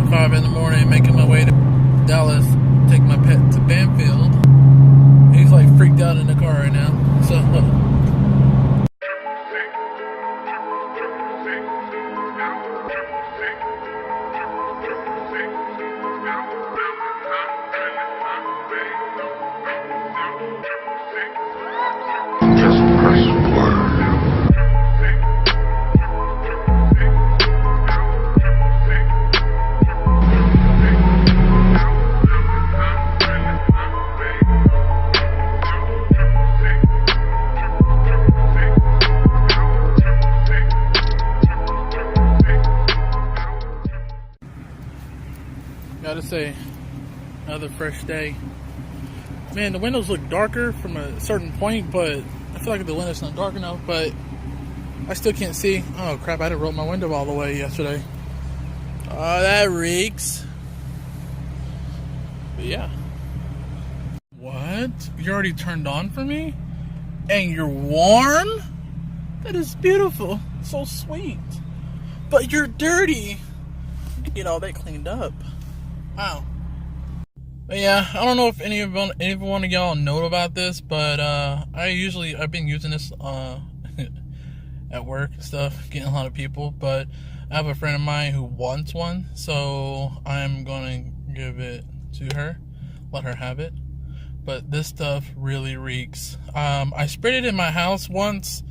5 in the morning, making my way to Dallas, take my pet to Banfield. He's like freaked out in the car right now. So gotta say, another fresh day. Man, the windows look darker from a certain point, but I feel like the window's not dark enough, but I still can't see. Oh crap, I didn't roll my window all the way yesterday. Oh, that reeks. But yeah. What? You already turned on for me? And you're warm? That is beautiful. So sweet. But you're dirty. You can get all that cleaned up. Wow. But yeah, I don't know if any one of y'all know about this, but I've been using this at work and stuff, getting a lot of people, but I have a friend of mine who wants one, so I'm gonna give it to her, let her have it. But this stuff really reeks. I sprayed it in my house once,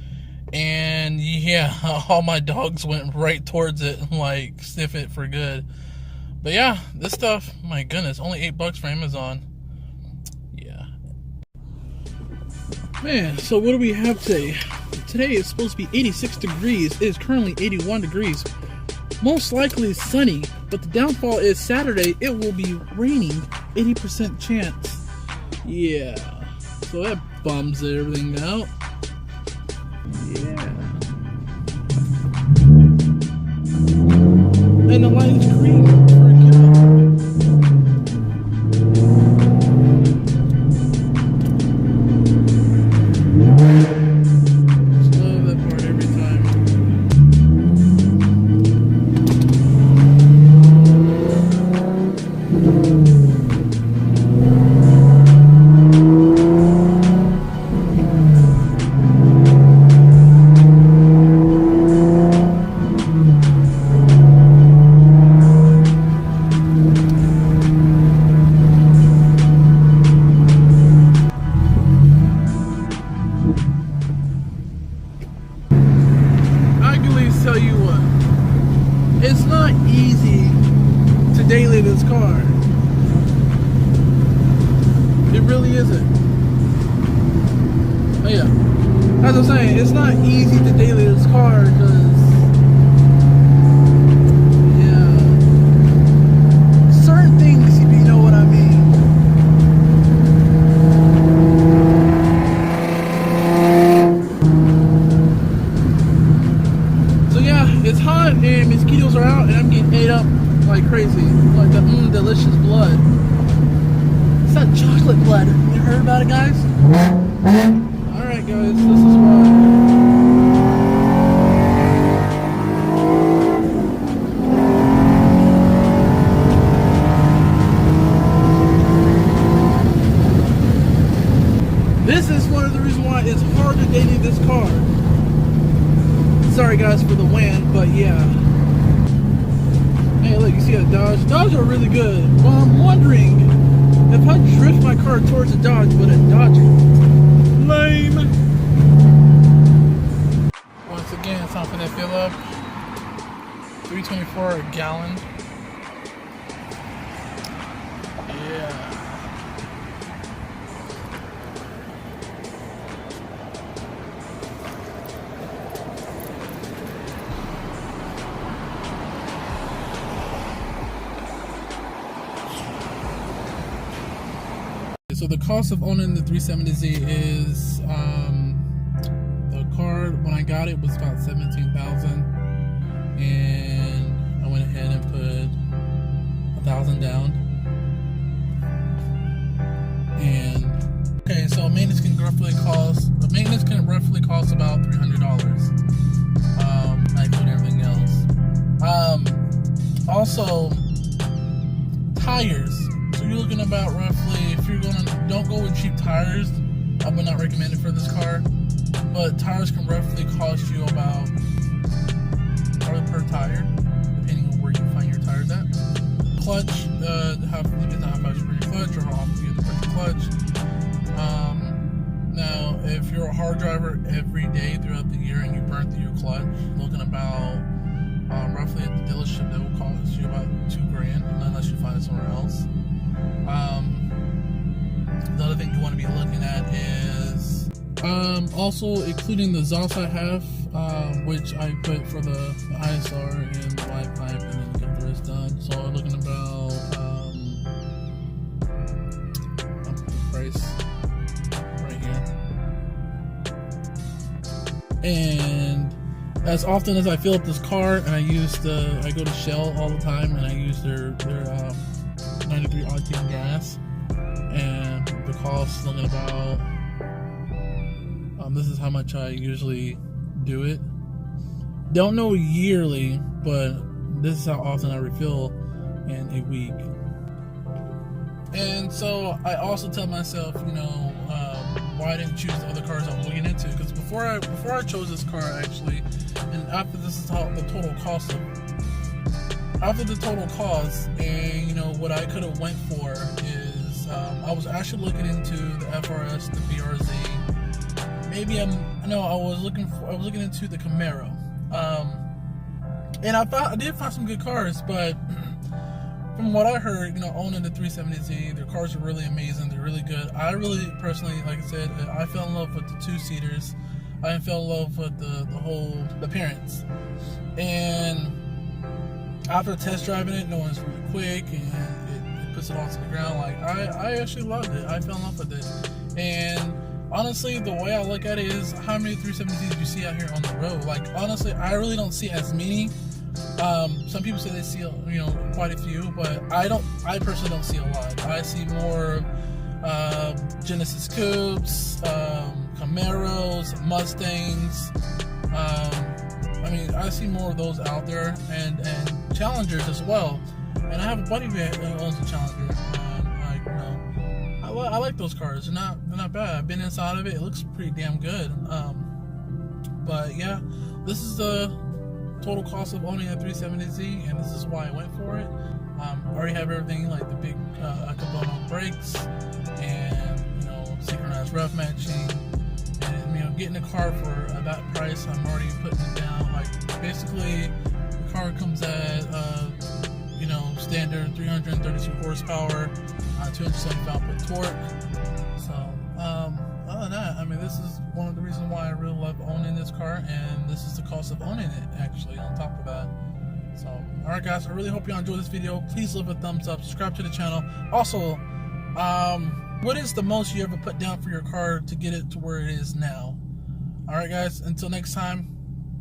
and yeah, all my dogs went right towards it and like sniff it for good. But yeah, this stuff, my goodness, only $8 for Amazon. Yeah. Man, so what do we have today? Today is supposed to be 86 degrees. It is currently 81 degrees. Most likely sunny, but the downfall is Saturday it will be raining, 80% chance. Yeah. So that bums everything out. Yeah. And the light is green. Tell you what, it's not easy to daily this car. It really isn't. Oh yeah, as I'm saying, it's not easy to daily this car because yeah, certain things, if you know what I mean. It's hot and mosquitoes are out and I'm getting ate up like crazy. Like the delicious blood. It's not chocolate blood. You heard about it, guys? Alright guys, this is why. This is one of the reasons why it's hard to daily this car. Sorry guys for the wind, but yeah. Hey look, you see a Dodge? Dodge are really good. Well, I'm wondering if I drift my car towards a Dodge, would a Dodge lame? Once again, it's time for that fill up. $3.24 a gallon. Yeah. So the cost of owning the 370Z is the car when I got it was about $17,000, and I went ahead and put $1,000 down. And okay, so maintenance can roughly cost about $300. I include everything else. Also, tires. So you're looking about roughly, if you're don't go with cheap tires, I would not recommend it for this car. But tires can roughly cost you about $1 per tire, depending on where you find your tires at. Clutch, depends on how fast you burn your clutch or how often you have to burn your clutch. Now, if you're a hard driver every day throughout the year and you burn through your clutch, looking about roughly at the dealership, that will cost you about $2,000 unless you find it somewhere else. The other thing you want to be looking at is also including the exhaust I have, which I put for the ISR and the Y pipe, and then get the rest done. So I'm looking about I'll put the price right here. And as often as I fill up this car, and I go to Shell all the time, and I use their 93 octane gas, and the cost looking about. This is how much I usually do it. Don't know yearly, but this is how often I refill in a week. And so I also tell myself, why I didn't choose the other cars I'm looking into. Because before I chose this car, actually, and after this is how the total cost after the total cost, and what I could have went for is I was actually looking into the FRS, the BRZ. I was looking into the Camaro, and I did find some good cars, but from what I heard, owning the 370Z, their cars are really amazing. They're really good. I really personally, like I said, I fell in love with the two-seaters. I fell in love with the whole appearance, and after test driving it, it's really quick and it puts it onto the ground. Like I actually loved it. I fell in love with it, and honestly, the way I look at it is, how many 370Zs do you see out here on the road? Like, honestly, I really don't see as many. Some people say they see, quite a few, but I personally don't see a lot. I see more Genesis Coupes, Camaros, Mustangs. I see more of those out there, and Challengers as well. And I have a buddy that owns a Challenger. I like those cars. They're not bad. I've been inside of it. It looks pretty damn good. But yeah, this is the total cost of owning a 370Z, and this is why I went for it. I already have everything, like the big component brakes, and synchronized rough matching, and getting a car for that price, I'm already putting it down. Like, basically, the car comes at standard 332 horsepower, 270 pound-foot torque. So other than that, this is one of the reasons why I really love owning this car, and this is the cost of owning it, actually, on top of that. So, alright guys, I really hope you enjoyed this video. Please leave a thumbs up, subscribe to the channel. Also, what is the most you ever put down for your car to get it to where it is now? Alright guys, until next time,